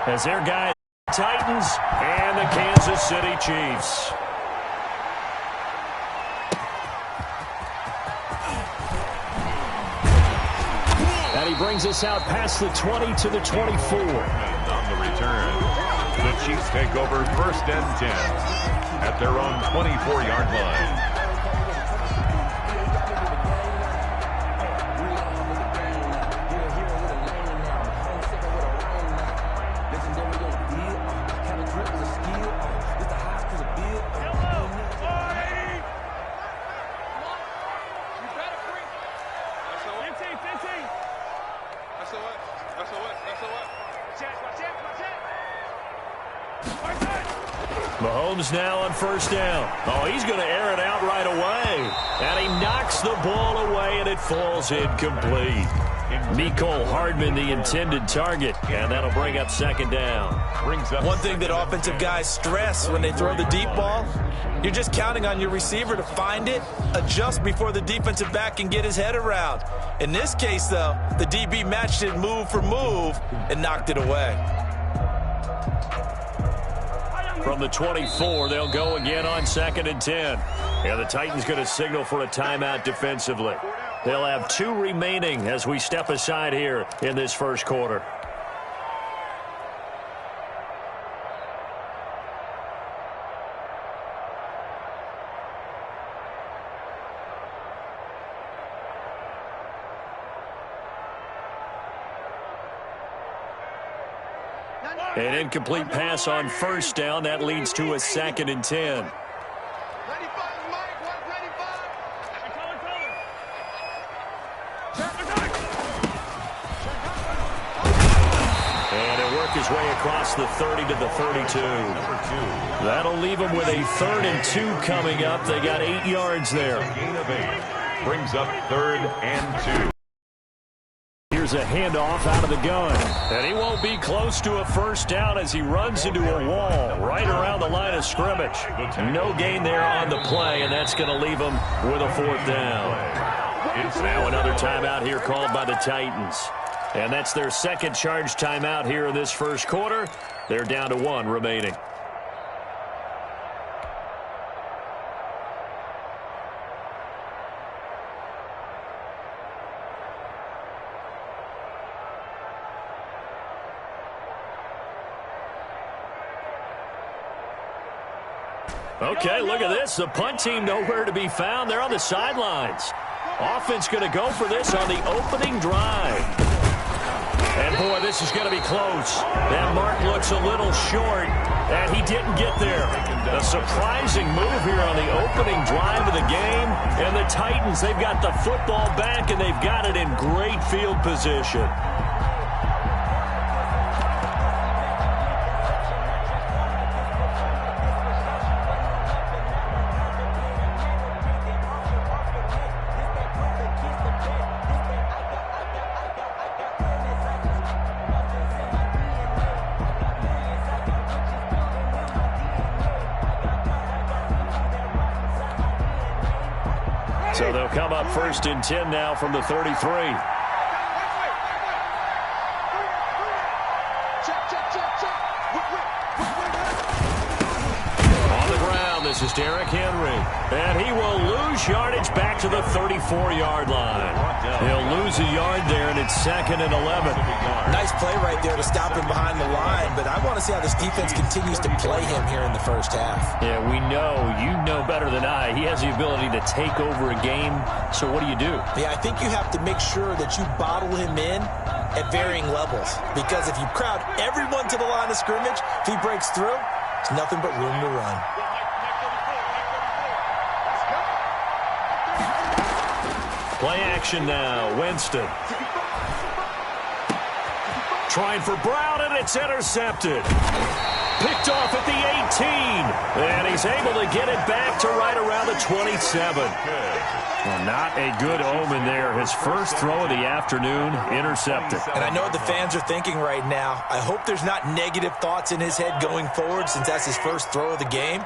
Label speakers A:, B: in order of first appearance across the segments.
A: as their guy Titans and the Kansas City Chiefs. And he brings us out past the 20 to the 24.
B: On the return, the Chiefs take over 1st and 10 at their own 24-yard line.
A: Mahomes now on 1st down. Oh, he's going to air it out right away. And he knocks the ball away, and it falls incomplete. Mecole Hardman, the intended target, and that'll bring up 2nd down.
C: One thing that offensive guys stress when they throw the deep ball, you're just counting on your receiver to find it, adjust before the defensive back can get his head around. In this case, though, the DB matched it move for move and knocked it away.
A: From the 24, they'll go again on 2nd and 10. And the Titans going to signal for a timeout defensively. They'll have 2 remaining as we step aside here in this first quarter. An incomplete pass on 1st down. That leads to a 2nd and 10. And he'll work his way across the 30 to the 32. That'll leave him with a 3rd and 2 coming up. They got 8 yards there.
B: Gain of 8 brings up 3rd and 2.
A: Here's a handoff out of the gun. And he won't be close to a 1st down as he runs into a wall right around the line of scrimmage. No gain there on the play, and that's going to leave him with a 4th down. It's now another timeout here called by the Titans. And that's their 2nd charge timeout here in this first quarter. They're down to 1 remaining. Okay, look at this. The punt team nowhere to be found. They're on the sidelines. Offense going to go for this on the opening drive. And, boy, this is going to be close. That mark looks a little short, and he didn't get there. A surprising move here on the opening drive of the game. And the Titans, they've got the football back, and they've got it in great field position. So they'll come up 1st and 10 now from the 33. On the ground, this is Derrick Henry. And he will lose yardage back to the 34-yard line. He'll lose a yard there, and it's 2nd and 11.
C: Nice play right there to stop him behind the line, but I want to see how this defense continues to play him here in the first half.
A: Yeah, we know. You know better than I. He has the ability to take over a game, so what do you do?
C: Yeah, I think you have to make sure that you bottle him in at varying levels, because if you crowd everyone to the line of scrimmage, if he breaks through, it's nothing but room to run.
A: Play action now. Winston. Trying for Brown, and it's intercepted. Picked off at the 18. And he's able to get it back to right around the 27. Well, not a good omen there. His first throw of the afternoon, intercepted.
C: And I know what the fans are thinking right now. I hope there's not negative thoughts in his head going forward since that's his first throw of the game.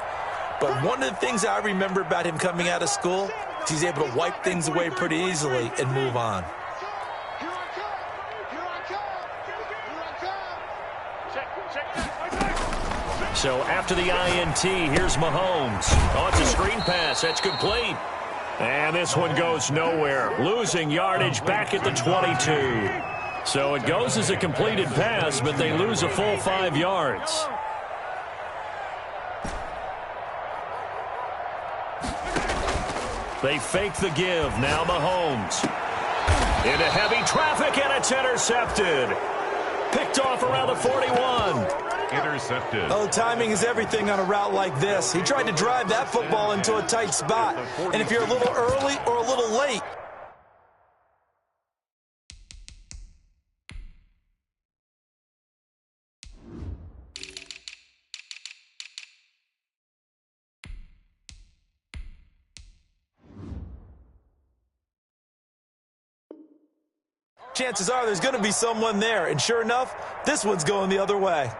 C: But one of the things I remember about him coming out of school is he's able to wipe things away pretty easily and move on.
D: Here I come. Here I come. Here I come. Check.
A: So after the INT, here's Mahomes. Oh, it's a screen pass. That's complete. And this one goes nowhere. Losing yardage back at the 22. So it goes as a completed pass, but they lose a full 5 yards. They fake the give. Now Mahomes. Into heavy traffic, and it's intercepted. Picked off around the 41.
B: Intercepted.
C: Oh, timing is everything on a route like this. He tried to drive that football into a tight spot. And if you're a little early or a little late, chances are there's going to be someone there. And sure enough, this one's going the other way.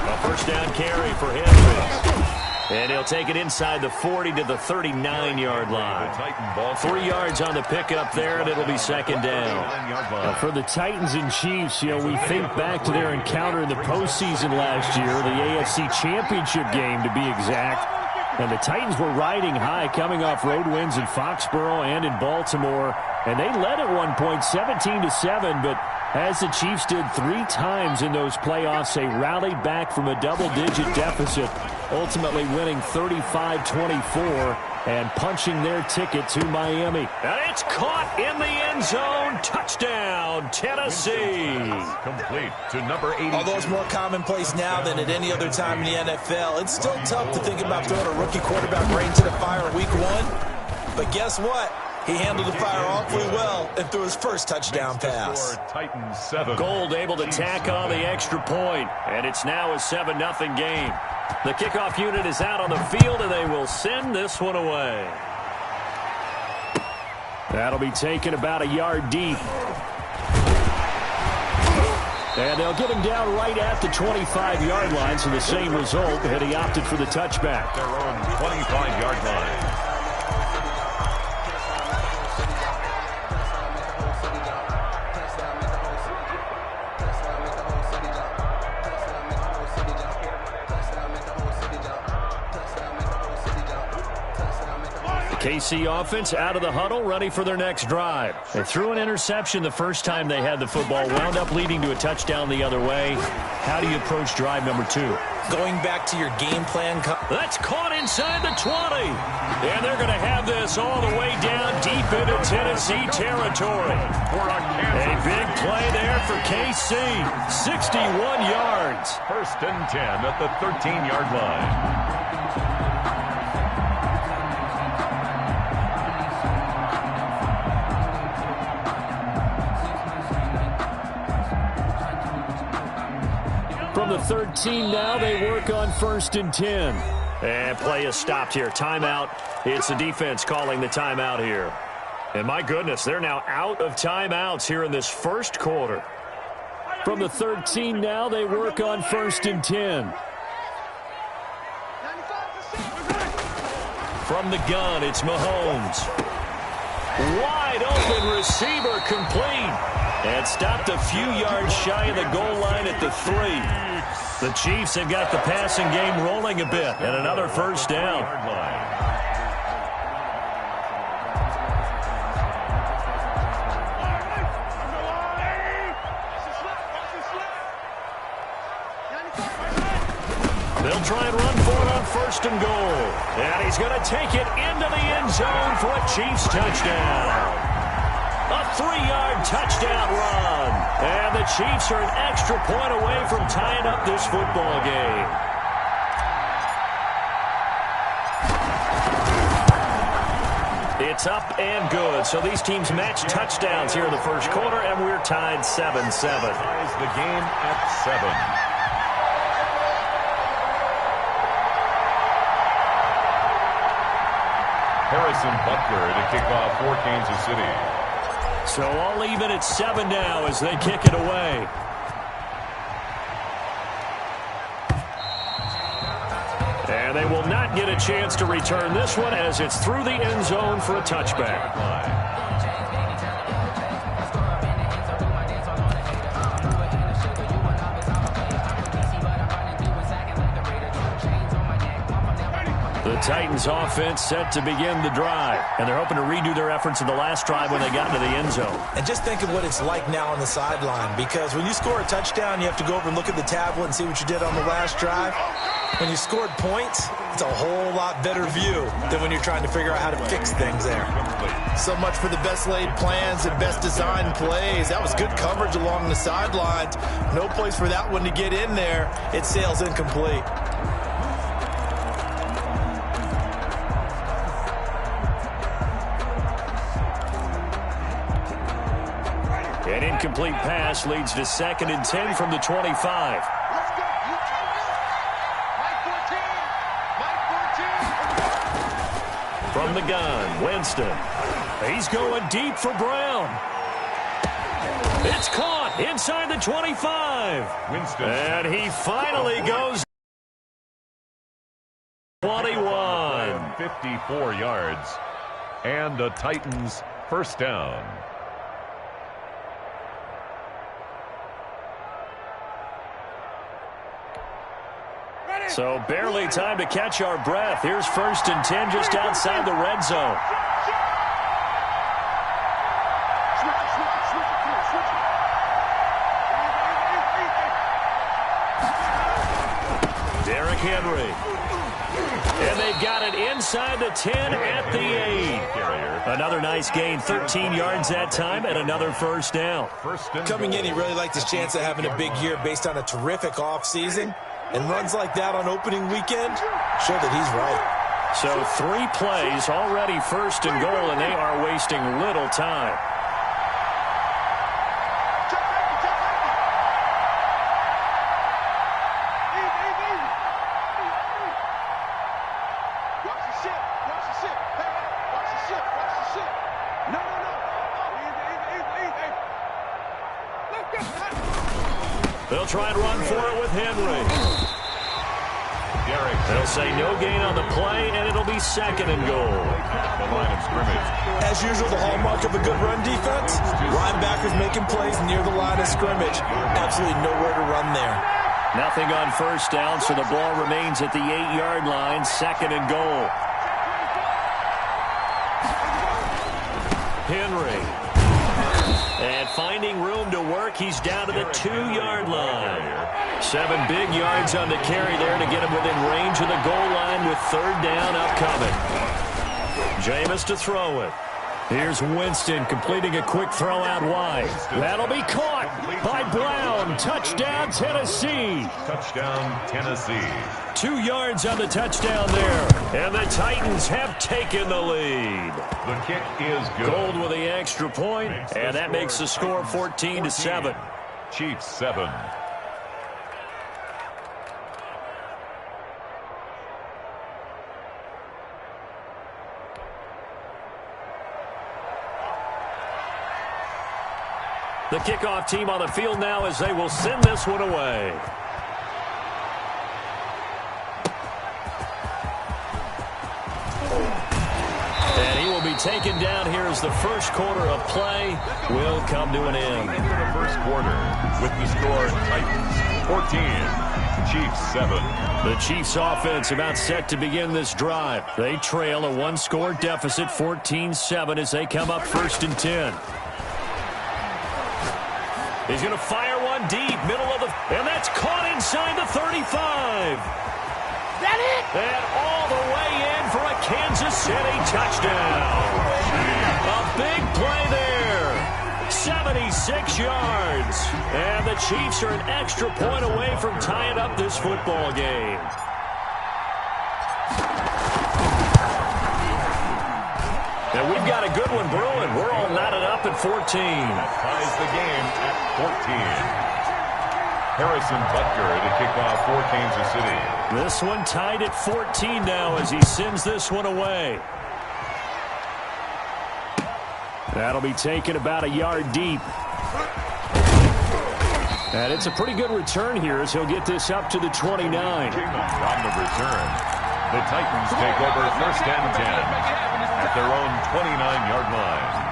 A: A first down carry for Hendricks. And he'll take it inside the 40 to the 39-yard line. 3 yards on the pickup there, and it'll be second down.
D: For the Titans and Chiefs, you know, we think back to their encounter in the postseason last year, the AFC Championship game to be exact. And the Titans were riding high, coming off road wins in Foxborough and in Baltimore. And they led at one point 17-7, but as the Chiefs did 3 times in those playoffs, they rallied back from a double-digit deficit, ultimately winning 35-24 and punching their ticket to Miami.
A: And it's caught in the end zone. Touchdown, Tennessee.
B: Complete to number 80.
C: Although it's more commonplace now than at any other time in the NFL, it's still tough to think about throwing a rookie quarterback right into the fire week 1. But guess what? He handled the fire awfully well and threw his first touchdown pass.
B: Titans 7.
A: Gold able to tack on the extra point, and it's now a 7-0 game. The kickoff unit is out on the field, and they will send this one away.
D: That'll be taken about a yard deep. And they'll get him down right at the 25-yard line, so the same result, and he opted for the touchback.
B: Their own 25-yard line.
A: KC offense out of the huddle, ready for their next drive. They threw an interception the first time they had the football, wound up leading to a touchdown the other way. How do you approach drive number 2?
C: Going back to your game plan.
A: That's caught inside the 20. And they're going to have this all the way down deep into Tennessee territory. A big play there for KC. 61 yards.
B: First and 10 at the 13-yard line.
D: From the 13 now, they work on first and 10.
A: And play is stopped here. Timeout. It's the defense calling the timeout here. And my goodness, they're now out of timeouts here in this first quarter.
D: From the 13 now, they work on first and 10.
A: From the gun, it's Mahomes. Wide open receiver complete. And stopped a few yards shy of the goal line at the 3. The Chiefs have got the passing game rolling a bit. And another first down. They'll try and run for it on first and goal. And he's going to take it into the end zone for a Chiefs touchdown. A 3-yard touchdown run. And the Chiefs are an extra point away from tying up this football game. It's up and good. So these teams match touchdowns here in the first quarter, and we're tied 7-7.
B: Ties the game at 7. Harrison Butker to kick off for Kansas City.
A: So all even at 7 now as they kick it away. And they will not get a chance to return this one as it's through the end zone for a touchback. The Titans offense set to begin the drive, and they're hoping to redo their efforts in the last drive when they got into the end zone.
C: And just think of what it's like now on the sideline, because when you score a touchdown, you have to go over and look at the tablet and see what you did on the last drive. When you scored points, it's a whole lot better view than when you're trying to figure out how to fix things there.
E: So much for the best laid plans and best designed plays. That was good coverage along the sidelines. No place for that one to get in there. It sails incomplete.
A: An incomplete pass leads to 2nd and 10 from the 25. From the gun, Winston. He's going deep for Brown. It's caught inside the 25.
B: Winston.
A: And he finally goes 21.
B: 54 yards. And the Titans first down.
A: So barely time to catch our breath. Here's 1st and 10 just outside the red zone. Derrick Henry. And they've got it inside the 10 at the 8. Another nice gain, 13 yards that time, and another first down.
C: Coming in, he really liked his chance of having a big year based on a terrific offseason. And runs like that on opening weekend show that he's right.
A: So 3 plays, already 1st and goal, and they are wasting little time. They'll try and run for it with Henry. They'll say no gain on the play, and it'll be 2nd and goal.
B: The line of scrimmage.
C: As usual, the hallmark of a good run defense, linebackers making plays near the line of scrimmage. Absolutely nowhere to run there.
A: Nothing on 1st down, so the ball remains at the 8-yard line, 2nd and goal. Henry. And finding room to work, he's down to the 2-yard line. 7 big yards on the carry there to get him within range of the goal line with 3rd down upcoming. Jameis to throw it. Here's Winston completing a quick throw out wide. That'll be caught by Brown. Touchdown, Tennessee.
B: Touchdown, Tennessee.
A: 2 yards on the touchdown there. And the Titans have taken the lead.
B: The kick is good.
A: Gold with the extra point, and that makes the score 14-7.
B: Chiefs 7.
A: The kickoff team on the field now as they will send this one away. And he will be taken down here as the first quarter of play will come to an end.
B: Into the first quarter with the score Titans 14, Chiefs 7.
A: The Chiefs offense about set to begin this drive. They trail a 1-score deficit 14-7 as they come up 1st and 10. He's going to fire one deep, middle of the... And that's caught inside the 35.
E: That it?
A: And all the way in for a Kansas City touchdown. A big play there. 76 yards. And the Chiefs are an extra point away from tying up this football game. And we've got a good one brewing. We're all knotted up at 14.
B: Ties the game at 14. Harrison Butker to kick off for Kansas City.
A: This one tied at 14 now as he sends this one away. That'll be taken about a yard deep.
D: And it's a pretty good return here as he'll get this up to the 29.
B: On the return, the Titans take over 1st and 10 at their own 29-yard line.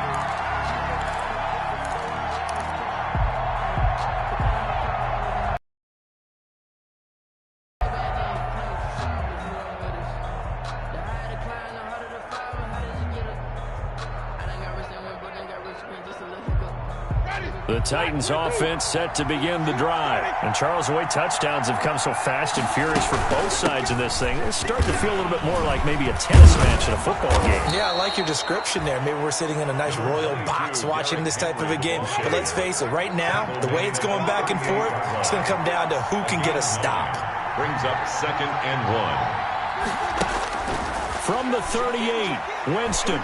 A: The Titans offense set to begin the drive. And Charles, the way touchdowns have come so fast and furious for both sides of this thing, it's starting to feel a little bit more like maybe a tennis match in a football game.
E: Yeah, I like your description there. Maybe we're sitting in a nice royal box watching this type of a game. But let's face it, right now, the way it's going back and forth, it's going to come down to who can get a stop.
B: Brings up 2nd and 1.
A: From the 38, Winston.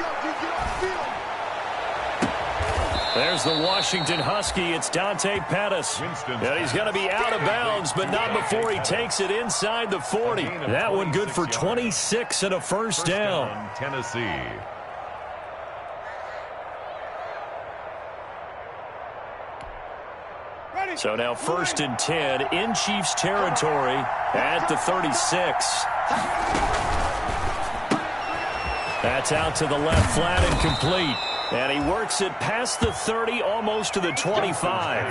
A: There's the Washington Husky. It's Dante Pettis. And he's going to be out of bounds, but not before he takes it inside the 40. That one good for 26 and a first down.
B: Tennessee.
A: So now 1st and 10 in Chiefs territory at the 36. That's out to the left flat and complete. And he works it past the 30, almost to the 25.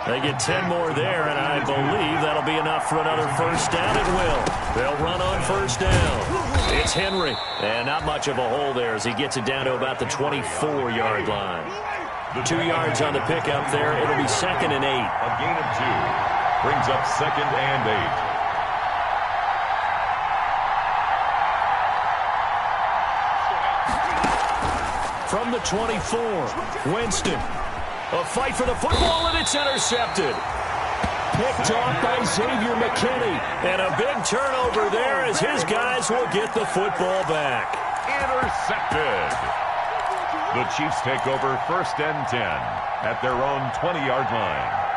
A: They get 10 more there, and I believe that'll be enough for another first down. It will. They'll run on first down. It's Henry. And not much of a hole there as he gets it down to about the 24-yard line. 2 yards on the pickup there. It'll be 2nd and 8.
B: A gain of 2. Brings up 2nd and 8.
A: From the 24, Winston. A fight for the football, and it's intercepted. Picked off by Xavier McKinney. And a big turnover there as his guys will get the football back.
B: Intercepted. The Chiefs take over 1st and 10 at their own 20-yard line.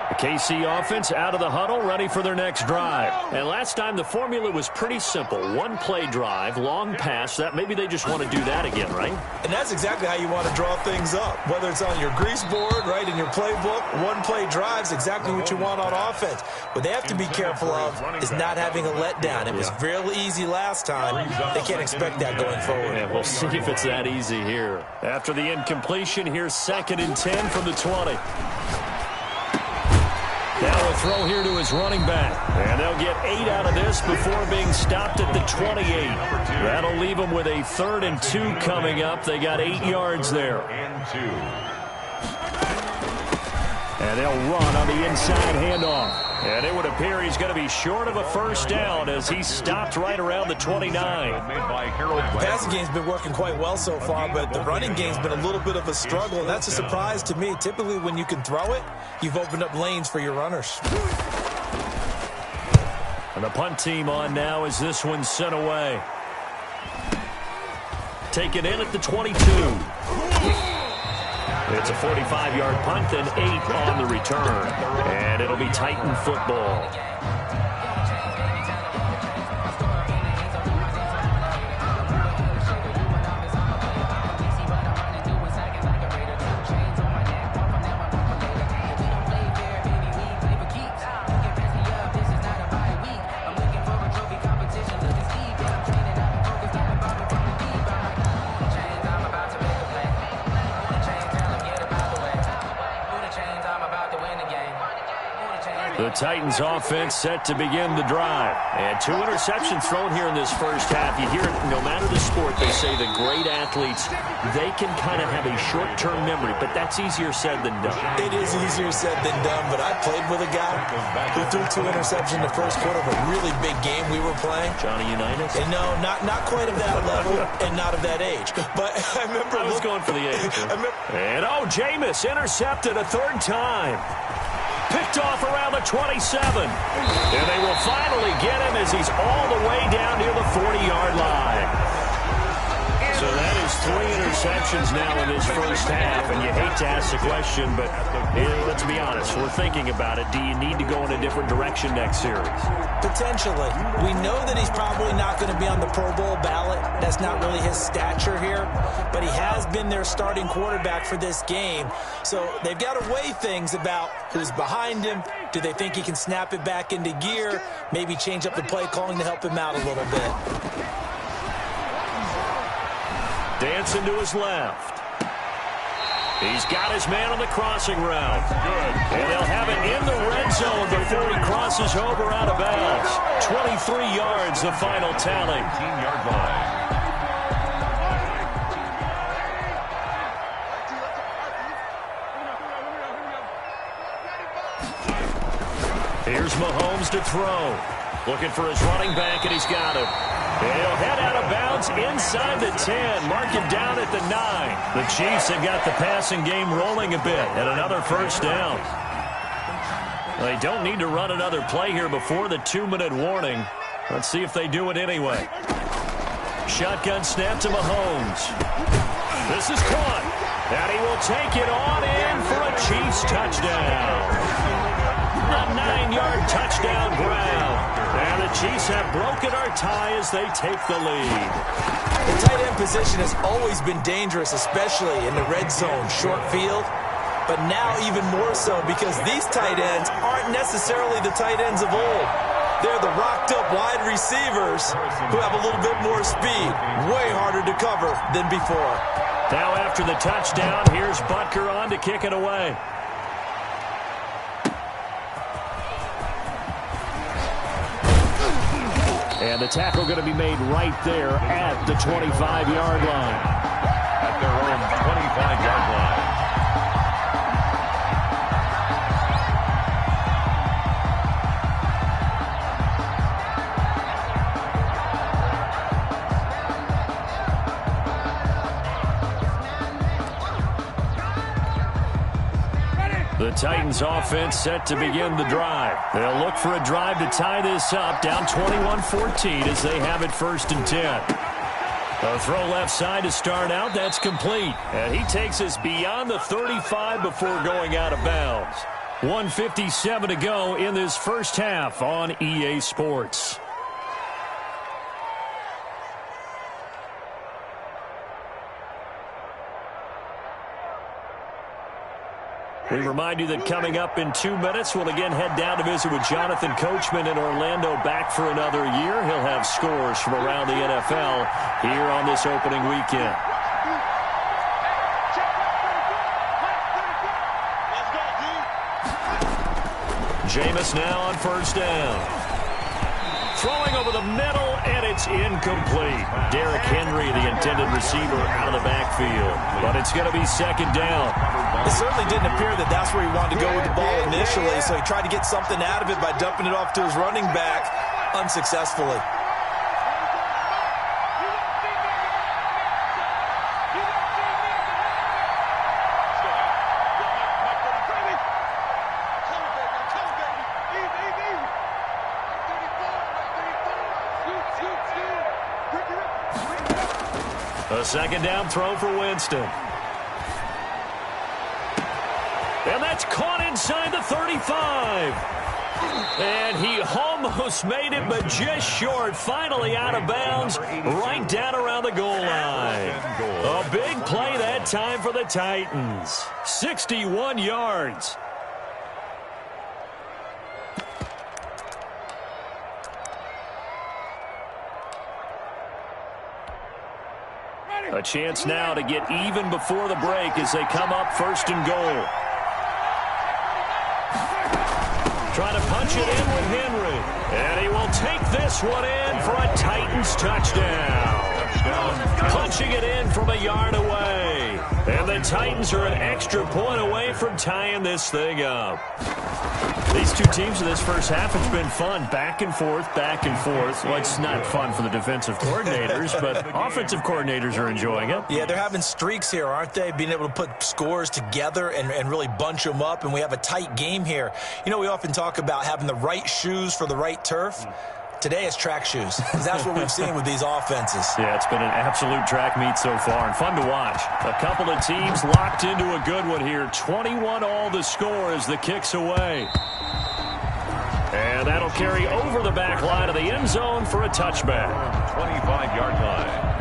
A: The KC offense out of the huddle, ready for their next drive. And last time the formula was pretty simple. One play drive, long pass. That maybe they just want to do that again, right?
E: And that's exactly how you want to draw things up. Whether it's on your grease board, right, in your playbook, one play drive's exactly what you want on offense. What they have to be careful of is not having a letdown. It was real easy last time. They can't expect that going forward.
A: Yeah, we'll see if it's that easy here. After the incompletion, here's 2nd and 10 from the 20. Now a throw here to his running back. And they'll get 8 out of this before being stopped at the 28. That'll leave them with a 3rd and 2 coming up. They got 8 yards there.
B: And 2.
A: And they'll run on the inside handoff. And it would appear he's going to be short of a first down as he's stopped right around the 29.
E: The passing game's been working quite well so far, but the running game's been a little bit of a struggle, and that's a surprise to me. Typically, when you can throw it, you've opened up lanes for your runners.
A: And the punt team on now as this one's sent away. Taken in at the 22. It's a 45-yard punt and 8 on the return. And it'll be Titan football. The Titans offense set to begin the drive. And 2 interceptions thrown here in this first half. You hear it, no matter the sport, they say the great athletes, they can kind of have a short-term memory, but that's easier said than done.
E: It is easier said than done, but I played with a guy who threw 2 interceptions in the first quarter of a really big game we were playing.
A: Johnny Unitas?
E: And no, not quite of that level and not of that age. But I remember...
A: I was going for the age. And, Jameis intercepted a 3rd time. Picked off around the 27. And they will finally get him as he's all the way down near the 40-yard line. So that is 3 interceptions now in this first half, and you hate to ask the question, but let's be honest, we're thinking about it. Do you need to go in a different direction next series?
E: Potentially. We know that he's probably not going to be on the Pro Bowl ballot. That's not really his stature here, but he has been their starting quarterback for this game. So they've got to weigh things about who's behind him. Do they think he can snap it back into gear? Maybe change up the play calling to help him out a little bit.
A: Dancing to his left. He's got his man on the crossing route. Good. And they'll have it in the red zone before he crosses over out of bounds. 23 yards, the final tally.
B: 18-yard line.
A: Here's Mahomes to throw. Looking for his running back, and he's got him. He'll head out of bounds inside the 10. Mark him down at the 9. The Chiefs have got the passing game rolling a bit, and another first down. They don't need to run another play here before the 2-minute warning. Let's see if they do it anyway. Shotgun snap to Mahomes. This is caught, and he will take it on in for a Chiefs touchdown. A 9-yard touchdown ground. And the Chiefs have broken our tie as they take the lead.
E: The tight end position has always been dangerous, especially in the red zone, short field. But now even more so because these tight ends aren't necessarily the tight ends of old. They're the rocked-up wide receivers who have a little bit more speed. Way harder to cover than before.
A: Now after the touchdown, here's Butker on to kick it away. And the tackle going to be made right there at the 25-yard line.
B: At their own 25-yard line.
A: The Titans offense set to begin the drive. They'll look for a drive to tie this up, down 21-14 as they have it 1st and 10. A throw left side to start out. That's complete. And he takes us beyond the 35 before going out of bounds. 1:57 to go in this first half on EA Sports. We remind you that coming up in 2 minutes, we'll again head down to visit with Jonathan Coachman in Orlando, back for another year. He'll have scores from around the NFL here on this opening weekend. Jameis now on 1st down. Throwing over the middle, and it's incomplete. Derrick Henry, the intended receiver, out of the backfield. But it's going to be 2nd down.
E: It certainly didn't appear that that's where he wanted to go with the ball initially, so he tried to get something out of it by dumping it off to his running back unsuccessfully.
A: A 2nd down throw for Winston. And that's caught inside the 35. And he almost made it, but just short. Finally out of bounds, right down around the goal line. A big play that time for the Titans. 61 yards. A chance now to get even before the break as they come up 1st and goal. Trying to punch it in with Henry. And he will take this one in for a Titans touchdown. Punching it in from a yard away. And the Titans are an extra point away from tying this thing up. These two teams in this first half, it's been fun. Back and forth, back and forth. Well, it's not fun for the defensive coordinators, but offensive coordinators are enjoying it.
E: Yeah, they're having streaks here, aren't they? Being able to put scores together and really bunch them up, and we have a tight game here. You know, we often talk about having the right shoes for the right turf. Today it's track shoes. That's what we've seen with these offenses.
A: Yeah, it's been an absolute track meet so far and fun to watch. A couple of teams locked into a good one here. 21-all the score as the kick's away. And that'll carry over the back line of the end zone for a touchback.
B: 25-yard line.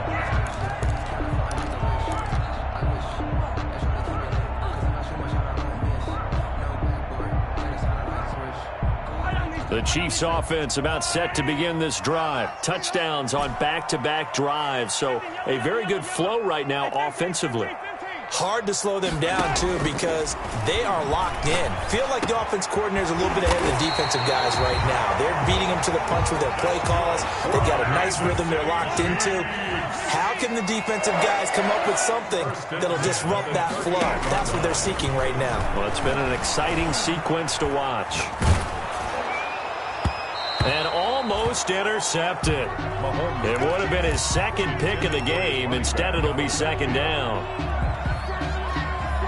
A: The Chiefs offense about set to begin this drive. Touchdowns on back-to-back drives. So a very good flow right now offensively.
E: Hard to slow them down, too, because they are locked in. Feel like the offense coordinator is a little bit ahead of the defensive guys right now. They're beating them to the punch with their play calls. They've got a nice rhythm they're locked into. How can the defensive guys come up with something that'll disrupt that flow? That's what they're seeking right now.
A: Well, it's been an exciting sequence to watch. And almost intercepted. It would have been his second pick of the game. Instead, it'll be second down.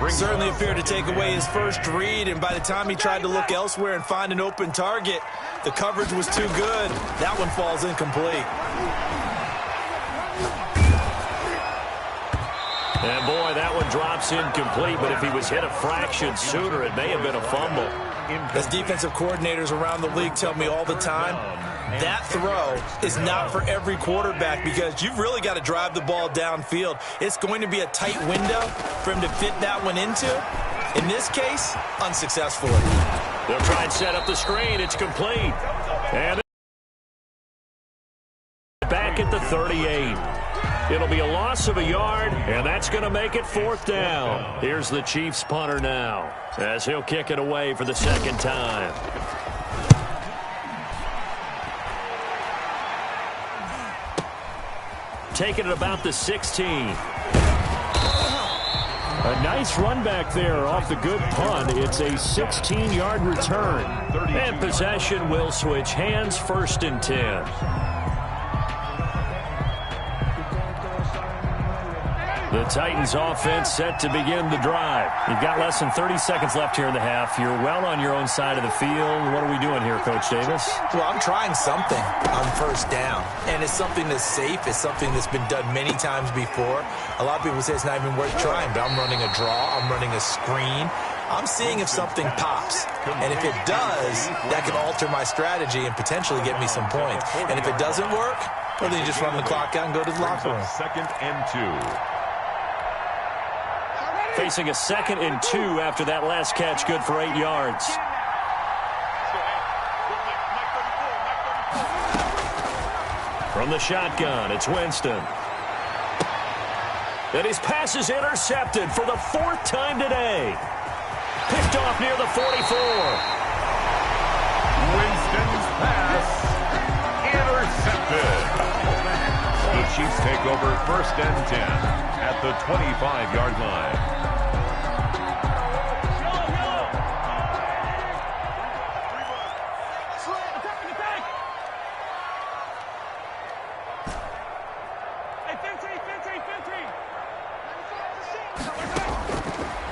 E: Certainly appeared to take away his first read, and by the time he tried to look elsewhere and find an open target, the coverage was too good. That one falls incomplete.
A: And boy, that one drops incomplete, but if he was hit a fraction sooner, it may have been a fumble.
E: As defensive coordinators around the league tell me all the time, that throw is not for every quarterback because you've really got to drive the ball downfield. It's going to be a tight window for him to fit that one into. In this case, unsuccessfully.
A: They'll try and set up the screen. It's complete. And back at the 38. It'll be a loss of a yard, and that's going to make it fourth down. Here's the Chiefs punter now as he'll kick it away for the second time. Taking it about the 16. A nice run back there off the good punt. It's a 16-yard return. And possession will switch hands, 1st and 10. The Titans offense set to begin the drive. You've got less than 30 seconds left here in the half. You're well on your own side of the field. What are we doing here, Coach Davis?
E: Well, I'm trying something on first down, and it's something that's safe. It's something that's been done many times before. A lot of people say it's not even worth trying, but I'm running a draw. I'm running a screen. I'm seeing if something pops. And if it does, that can alter my strategy and potentially get me some points. And if it doesn't work, well, then you just run the clock out and go to the locker room.
B: 2nd and 2.
A: Facing a 2nd and 2 after that last catch, good for 8 yards. From the shotgun, it's Winston. And his pass is intercepted for the 4th time today. Picked off near the 44.
B: Winston's pass intercepted. The Chiefs take over 1st and 10 at the 25-yard line.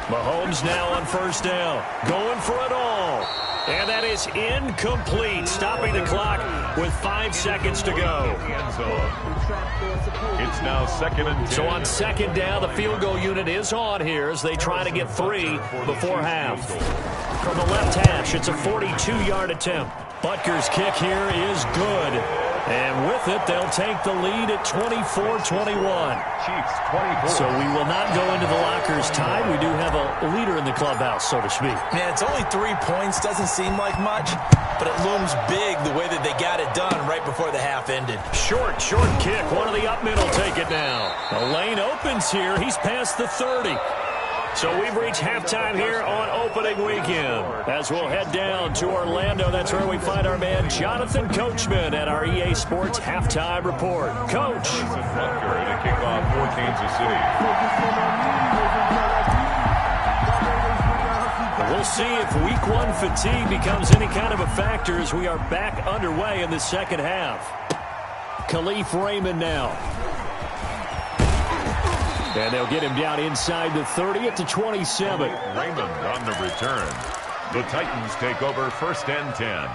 A: Mahomes now on 1st down, going for it all. And that is incomplete, stopping the clock with 5 seconds to go.
B: It's now 2nd and 10.
A: So on 2nd down, the field goal unit is on here as they try to get 3 before half. From the left hash, it's a 42-yard attempt. Butker's kick here is good. And with it, they'll take the lead at 24-21.
B: Chiefs 24.
A: So we will not go into the lockers tied. We do have a leader in the clubhouse, so to speak.
E: Man, it's only 3 points. Doesn't seem like much, but it looms big the way that they got it done right before the half ended.
A: Short kick. One of the up mid will take it now. The lane opens here. He's past the 30. So we've reached halftime here on opening weekend. As we'll head down to Orlando, that's where we find our man Jonathan Coachman at our EA Sports Halftime Report. Coach.
B: Butker to kick off for Kansas City.
A: We'll see if Week 1 fatigue becomes any kind of a factor as we are back underway in the second half. Khalif Raymond now. And they'll get him down inside the 30 at the 27.
B: Raymond on the return. The Titans take over 1st and 10.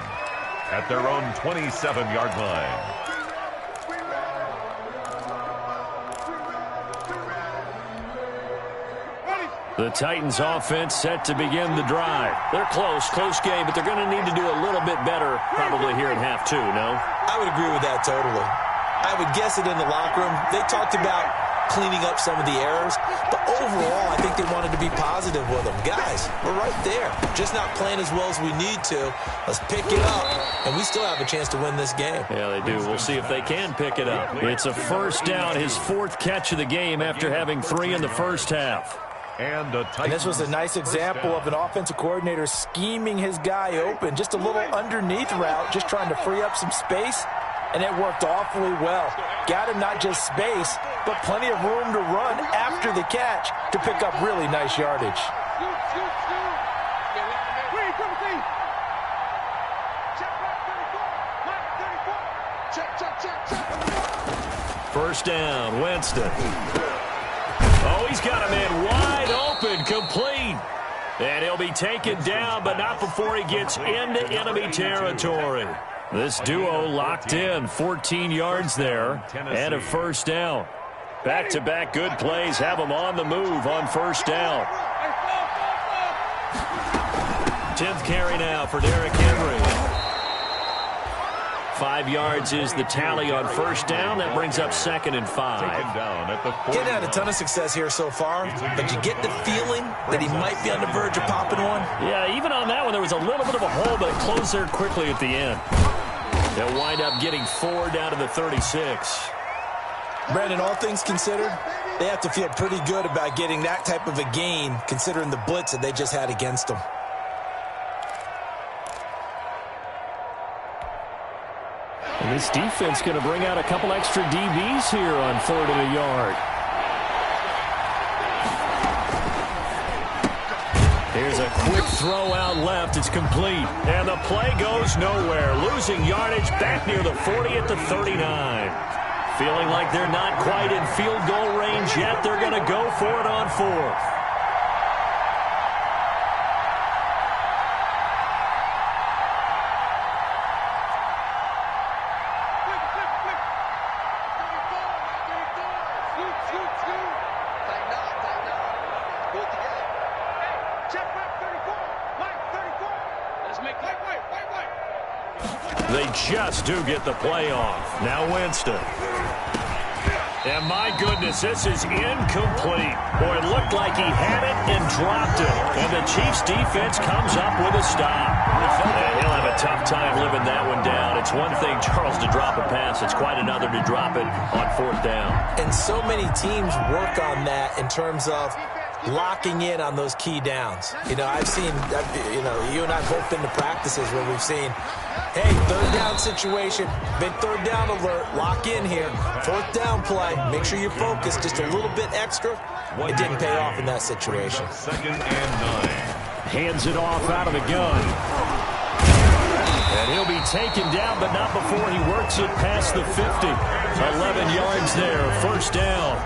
B: at their own 27-yard line.
A: The Titans offense set to begin the drive. They're close game, but they're going to need to do a little bit better probably here in half two, no?
E: I would agree with that totally. I would guess it in the locker room. They talked about cleaning up some of the errors, but overall, I think they wanted to be positive with them. Guys, we're right there. Just not playing as well as we need to. Let's pick it up, and we still have a chance to win this game.
A: Yeah, they do. We'll see if they can pick it up. It's a first down, his fourth catch of the game after having 3 in the first half.
E: And this was a nice example of an offensive coordinator scheming his guy open. Just a little underneath route, just trying to free up some space, and it worked awfully well. Got him not just space, but plenty of room to run after the catch to pick up really nice yardage.
A: First down, Winston. Oh, he's got a man wide open, complete. And he'll be taken down, but not before he gets into enemy territory. This duo locked in, 14 yards there, and a first down. Back-to-back good plays have them on the move on first down. 10th carry now for Derrick Henry. 5 yards is the tally on first down. That brings up 2nd and 5.
E: Getting had a ton of success here so far, but you get the feeling that he might be on the verge of popping one.
A: Yeah, even on that one, there was a little bit of a hole, but it closed there quickly at the end. They'll wind up getting 4 down to the 36.
E: Brandon, all things considered, they have to feel pretty good about getting that type of a gain, considering the blitz that they just had against them.
D: And this defense going to bring out a couple extra DBs here on 3rd and a yard. Here's a quick throw out left. It's complete.
A: And the play goes nowhere. Losing yardage back near the 40 at the 39. Feeling like they're not quite in field goal range yet. They're going to go for it on 4th. They just do get the play off. Now Winston. And my goodness, this is incomplete. Boy, it looked like he had it and dropped it. And the Chiefs defense comes up with a stop. And he'll have a tough time living that one down. It's one thing, Charles, to drop a pass. It's quite another to drop it on 4th down.
E: And so many teams work on that in terms of locking in on those key downs. You know, I've seen, you and I both been to practices where we've seen, hey, 3rd down situation, big 3rd down alert, lock in here, 4th down play, make sure you focus just a little bit extra. It didn't pay off in that situation.
B: 2nd and 9.
D: Hands it off out of the gun.
A: And he'll be taken down, but not before he works it past the 50. 11 yards there, first down.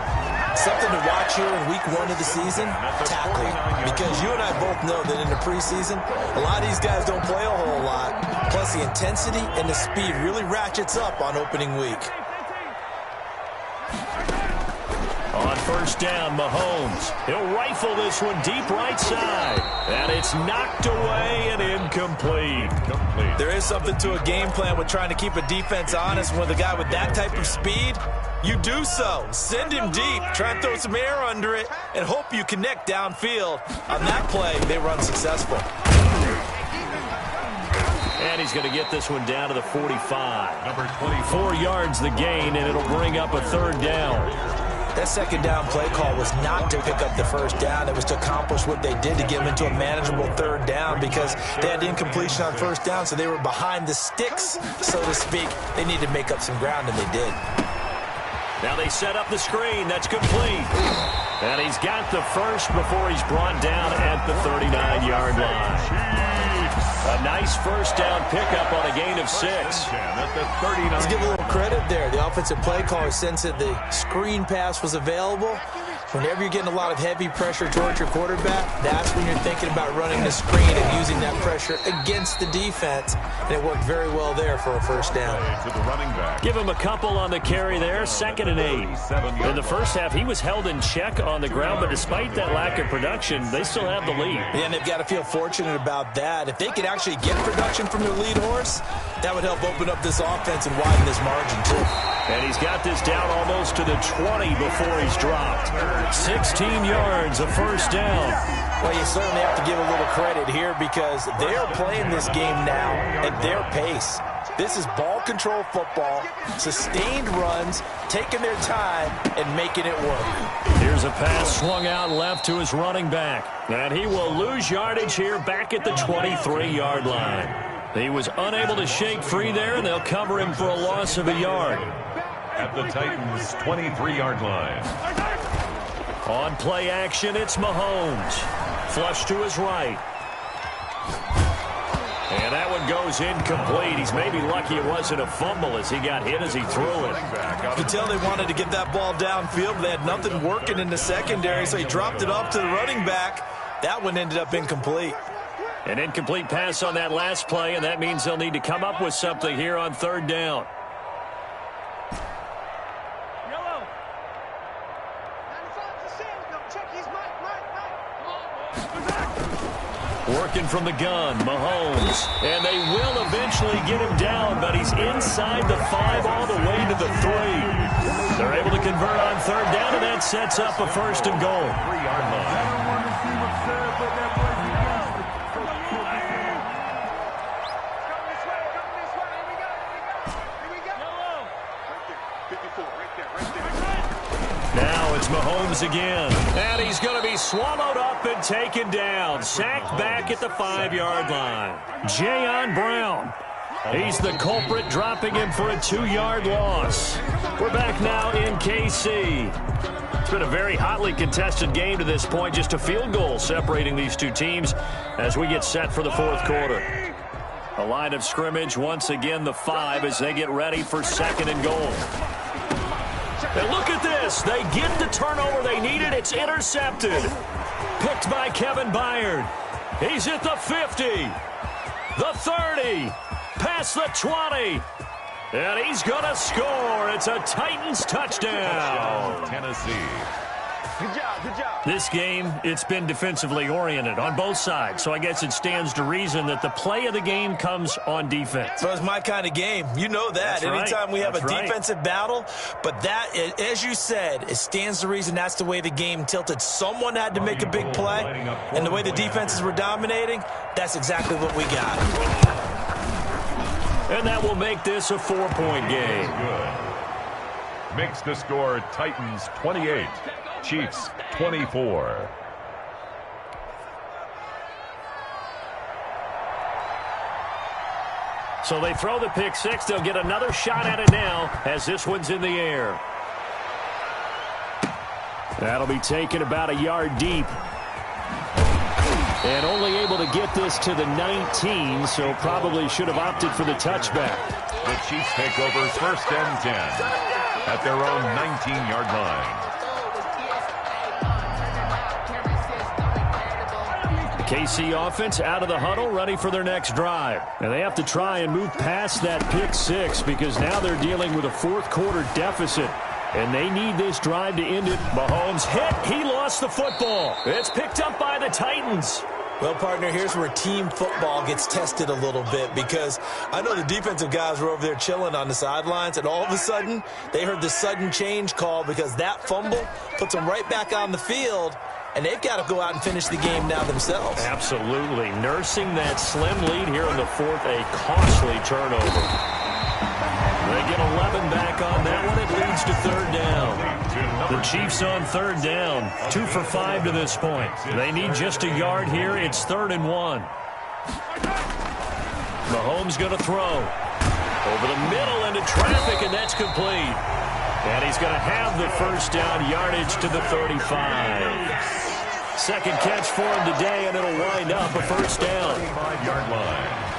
E: Something to watch here in week 1 of the season, tackling. Because you and I both know that in the preseason, a lot of these guys don't play a whole lot. Plus the intensity and the speed really ratchets up on opening week.
A: On first down, Mahomes. He'll rifle this one deep right side. And it's knocked away and incomplete.
E: There is something to a game plan with trying to keep a defense honest. With a guy with that type of speed, you do so. Send him deep. Try and throw some air under it and hope you connect downfield. On that play, they were unsuccessful.
A: And he's going to get this one down to the 45. Number 24 yards the gain, and it'll bring up a 3rd down.
E: That 2nd down play call was not to pick up the 1st down. It was to accomplish what they did to get them into a manageable 3rd down because they had incompletion on 1st down, so they were behind the sticks, so to speak. They needed to make up some ground, and they did.
A: Now they set up the screen. That's complete. And he's got the first before he's brought down at the 39-yard line. A nice first down pickup on a gain of 6.
E: Let's give a little credit there. The offensive play caller sensed that the screen pass was available. Whenever you're getting a lot of heavy pressure towards your quarterback, that's when you're thinking about running the screen and using that pressure against the defense. And it worked very well there for a first down.
B: To the running back.
A: Give him a couple on the carry there, 2nd and 8. In the first half, he was held in check on the ground, but despite that lack of production, they still have the lead.
E: Yeah, and they've got to feel fortunate about that. If they could actually get production from their lead horse, that would help open up this offense and widen this margin, too.
A: And he's got this down almost to the 20 before he's dropped. 16 yards, a first down.
E: Well, you certainly have to give a little credit here because they're playing this game now at their pace. This is ball control football, sustained runs, taking their time, and making it work.
A: Here's a pass swung out left to his running back. And he will lose yardage here back at the 23-yard line. He was unable to shake free there, and they'll cover him for a loss of a yard.
B: At the Titans' 23-yard line.
A: On play action, it's Mahomes. Flush to his right. And that one goes incomplete. He's maybe lucky it wasn't a fumble as he got hit as he threw it.
E: You could tell they wanted to get that ball downfield, but they had nothing working in the secondary, so he dropped it off to the running back. That one ended up incomplete.
A: An incomplete pass on that last play, and that means they'll need to come up with something here on 3rd down. Working from the gun, Mahomes. And they will eventually get him down, but he's inside the 5 all the way to the 3. They're able to convert on 3rd down, and that sets up a 1st and goal.
B: 3-yard line.
A: Now it's Mahomes again. And he's going to be swallowed up and taken down. Sacked back at the 5-yard line. Jayon Brown. He's the culprit, dropping him for a 2-yard loss. We're back now in KC. It's been a very hotly contested game to this point. Just a field goal separating these two teams as we get set for the 4th quarter. A line of scrimmage, once again the 5 as they get ready for 2nd and goal. And look at this. They get the turnover they needed. It's intercepted. Picked by Kevin Byard. He's at the 50. The 30. Past the 20. And he's going to score. It's a Titans touchdown.
B: Tennessee.
E: Good job, good job.
A: This game, it's been defensively oriented on both sides, so I guess it stands to reason that the play of the game comes on defense.
E: So it's my kind of game. You know that.
A: That's right.
E: Anytime we have
A: That's
E: a
A: right.
E: defensive battle, but that, as you said, it stands to reason that's the way the game tilted. Someone had to make a big play, and the way the defenses were dominating, that's exactly what we got.
A: And that will make this a 4-point game.
B: Good. Makes the score Titans 28. Chiefs 24.
A: So they throw the pick 6. They'll get another shot at it now as this one's in the air. That'll be taken about a yard deep. And only able to get this to the 19, so probably should have opted for the touchback.
B: The Chiefs take over 1st and 10 at their own 19-yard line.
A: KC offense out of the huddle, ready for their next drive. And they have to try and move past that pick 6 because now they're dealing with a 4th quarter deficit. And they need this drive to end it. Mahomes hit. He lost the football. It's picked up by the Titans.
E: Well, partner, here's where team football gets tested a little bit because I know the defensive guys were over there chilling on the sidelines, and all of a sudden they heard the sudden change call because that fumble puts them right back on the field, and they've got to go out and finish the game now themselves.
A: Absolutely. Nursing that slim lead here in the 4th, a costly turnover. They get 11 back on that one. It leads to 3rd down. The Chiefs on 3rd down. 2 for 5 to this point. They need just a yard here. It's 3rd and 1. Mahomes going to throw. Over the middle into traffic, and that's complete. And he's going to have the 1st down yardage to the 35. 2nd catch for him today, and it'll wind up a 1st down.
B: 5-yard line.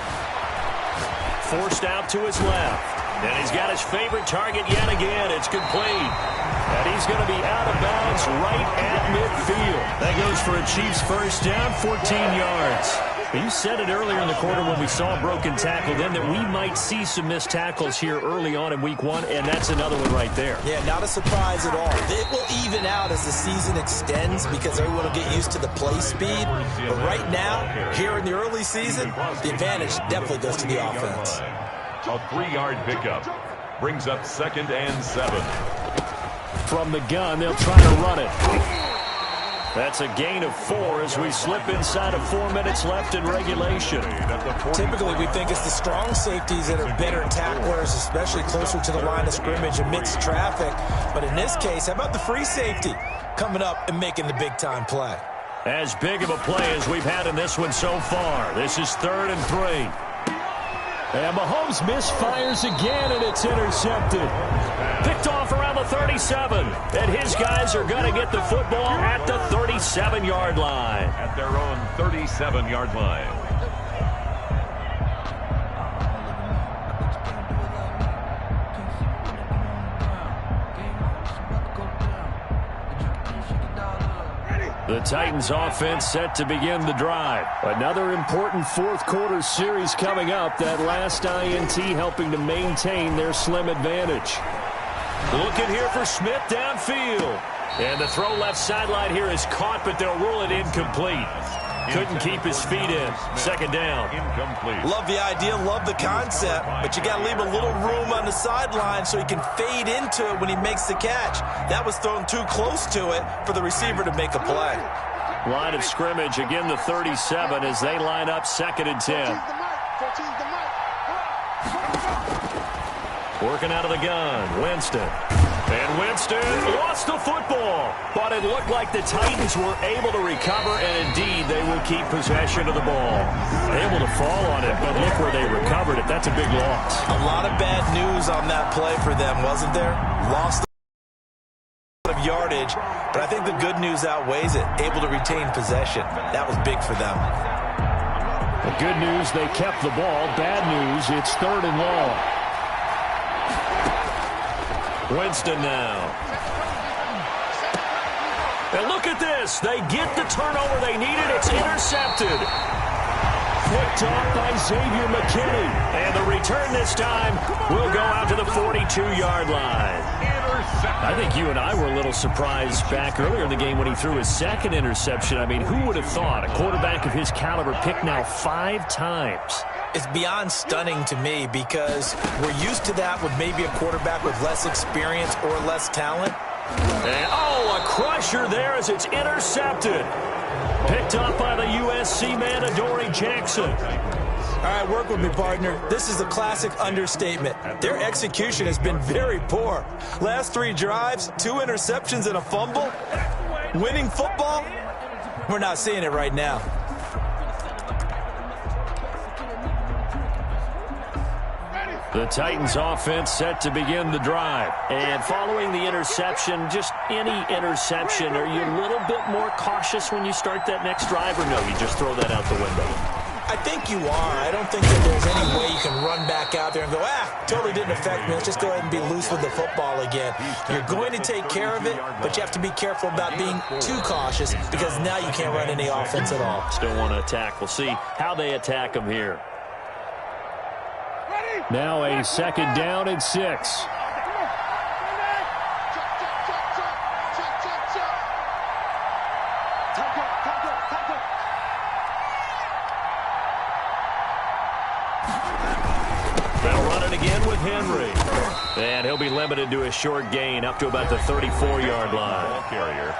A: forced out to his left. And he's got his favorite target yet again. It's complete. And he's going to be out of bounds right at midfield. That goes for a Chiefs first down, 14 yards. You said it earlier in the quarter when we saw a broken tackle then that we might see some missed tackles here early on in week one, and that's another one right there.
E: Yeah, not a surprise at all. It will even out as the season extends because everyone will get used to the play speed. But right now, here in the early season, the advantage definitely goes to the offense.
B: A 3-yard pickup brings up 2nd and 7.
D: From the gun, they'll try to run it.
A: That's a gain of 4 as we slip inside of 4 minutes left in regulation.
E: Typically, we think it's the strong safeties that are better tacklers, especially closer to the line of scrimmage amidst traffic. But in this case, how about the free safety coming up and making the big-time play?
A: As big of a play as we've had in this one so far. This is 3rd and 3.
D: And Mahomes misfires again, and it's intercepted.
A: Picked off around the 37. And his guys are going to get the football at the 37-yard line.
B: At their own 37-yard line.
A: The Titans offense set to begin the drive.
D: Another important fourth-quarter series coming up. That last INT helping to maintain their slim advantage.
A: Looking here for Smith downfield. And the throw left sideline here is caught, but they'll rule it incomplete. Couldn't keep his feet in. 2nd down.
B: Incomplete.
C: Love the idea, love the concept, but you got to leave a little room on the sideline so he can fade into it when he makes the catch. That was thrown too close to it for the receiver to make a play.
A: Line of scrimmage, again the 37 as they line up 2nd and 10. Working out of the gun, Winston. And Winston lost the football. But it looked like the Titans were able to recover, and indeed they will keep possession of the ball. Able to fall on it, but look where they recovered it. That's a big loss.
C: A lot of bad news on that play for them, wasn't there? Lost a lot of yardage, but I think the good news outweighs it. Able to retain possession. That was big for them.
D: The good news, they kept the ball. Bad news, it's 3rd and long.
A: Winston now. And look at this. They get the turnover they needed. It's intercepted.
D: Picked off by Xavier McKinney.
A: And the return this time will go out to the 42-yard line. I think you and I were a little surprised back earlier in the game when he threw his 2nd interception. I mean, who would have thought a quarterback of his caliber picked now 5 times?
E: It's beyond stunning to me because we're used to that with maybe a quarterback with less experience or less talent.
A: And, oh, a crusher there as it's intercepted. Picked up by the USC man, Adoree Jackson.
E: All right, work with me, partner. This is a classic understatement. Their execution has been very poor. Last 3 drives, 2 interceptions and a fumble. Winning football? We're not seeing it right now.
A: The Titans offense set to begin the drive. And following the interception, just any interception, are you a little bit more cautious when you start that next drive, or no, you just throw that out the window?
E: I think you are. I don't think that there's any way you can run back out there and go, totally didn't affect me. Let's just go ahead and be loose with the football again. You're going to take care of it, but you have to be careful about being too cautious because now you can't run any offense at all.
A: Still want to attack. We'll see how they attack them here.
D: Now a 2nd down and 6.
A: They'll run it again with Henry. And he'll be limited to a short gain up to about the 34-yard line.
B: Ball carrier.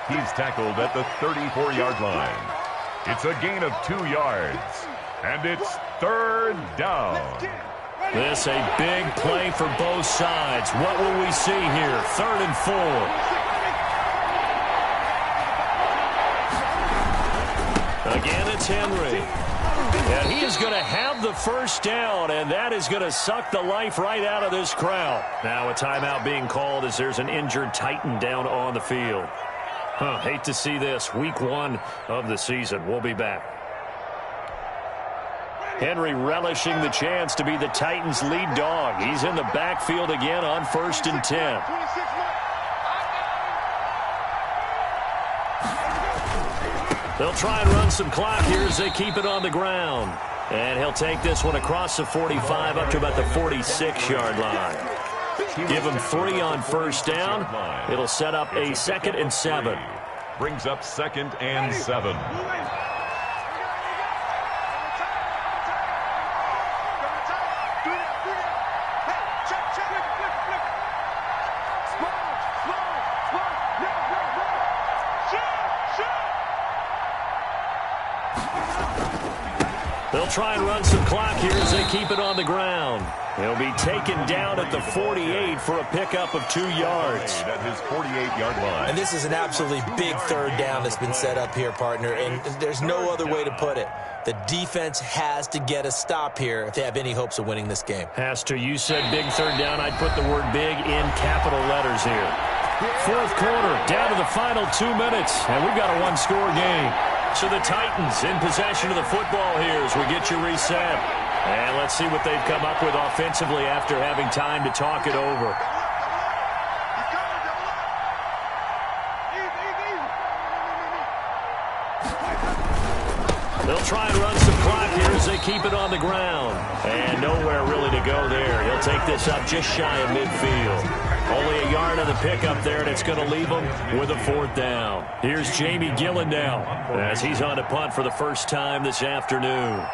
B: He's tackled at the 34-yard line. It's a gain of 2 yards. And it's 3rd down.
A: This a big play for both sides. What will we see here? 3rd and 4. Again, it's Henry. And he is going to have the first down, and that is going to suck the life right out of this crowd. Now a timeout being called as there's an injured Titan down on the field. Hate to see this. Week 1 of the season. We'll be back. Henry relishing the chance to be the Titans' lead dog. He's in the backfield again on 1st and 10. They'll try and run some clock here as they keep it on the ground. And he'll take this one across the 45 up to about the 46-yard line. Give him 3 on 1st down. It'll set up a 2nd and 7.
B: Brings up 2nd and 7.
A: They'll try and run some clock here as they keep it on the ground. He'll be taken down at the 48 for a pickup of 2 yards.
B: At his 48-yard line.
E: And this is an absolutely big 3rd down that's been set up here, partner, and there's no other way to put it. The defense has to get a stop here if they have any hopes of winning this game.
A: Has to. You said big 3rd down. I'd put the word big in capital letters here. 4th quarter, down to the final 2 minutes, and we've got a 1-score game. So the Titans in possession of the football here as we get you reset. And let's see what they've come up with offensively after having time to talk it over. They'll try and run some clock here as they keep it on the ground. And nowhere really to go there. He'll take this up just shy of midfield. Only a yard on the pickup there, and it's going to leave him with a 4th down. Here's Jamie Gillen now as he's on to punt for the first time this afternoon.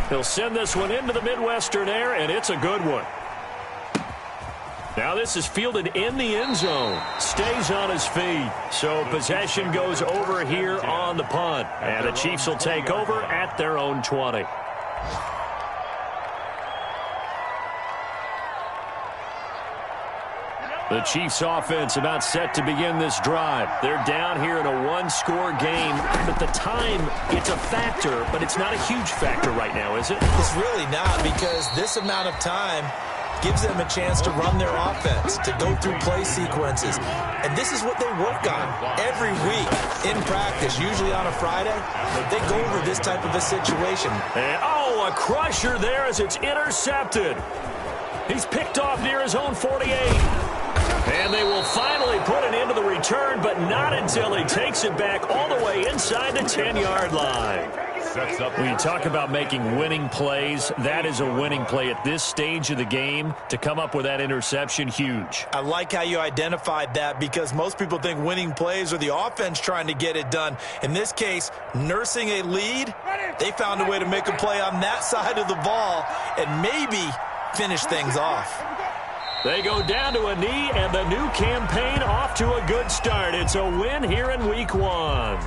A: He'll send this one into the Midwestern air, and it's a good one. Now this is fielded in the end zone. Stays on his feet. So possession goes over here on the punt. And the Chiefs will take over at their own 20. The Chiefs offense about set to begin this drive. They're down here in a 1-score game. At the time, it's a factor, but it's not a huge factor right now, is it?
E: It's really not, because this amount of time gives them a chance to run their offense, to go through play sequences. And this is what they work on every week in practice, usually on a Friday. They go over this type of a situation.
A: And, a crusher there as it's intercepted. He's picked off near his own 48. And they will finally put an end to the return, but not until he takes it back all the way inside the 10-yard line. When you talk about making winning plays, that is a winning play at this stage of the game. To come up with that interception, huge.
E: I like how you identified that, because most people think winning plays are the offense trying to get it done. In this case, nursing a lead, they found a way to make a play on that side of the ball and maybe finish things off.
A: They go down to a knee, and the new campaign off to a good start. It's a win here in Week 1.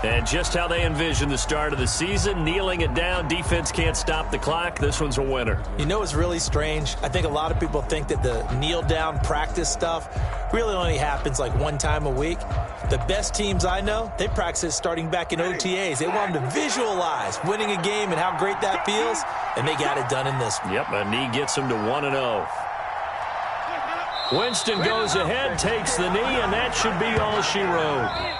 A: And just how they envision the start of the season, kneeling it down, defense can't stop the clock. This one's a winner.
E: You know what's really strange? I think a lot of people think that the kneel-down practice stuff really only happens like one time a week. The best teams I know, they practice it starting back in OTAs. They want them to visualize winning a game and how great that feels, and they got it done in this one.
A: Yep, a knee gets them to 1-0. Winston goes ahead, takes the knee, and that should be all she wrote.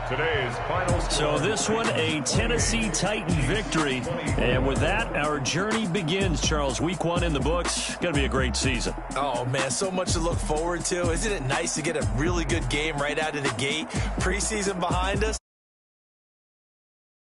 B: Today's final score.
A: So this one, a Tennessee Titan victory. And with that, our journey begins, Charles. Week 1 in the books. Going to be a great season.
E: Oh, man, so much to look forward to. Isn't it nice to get a really good game right out of the gate? Preseason behind us.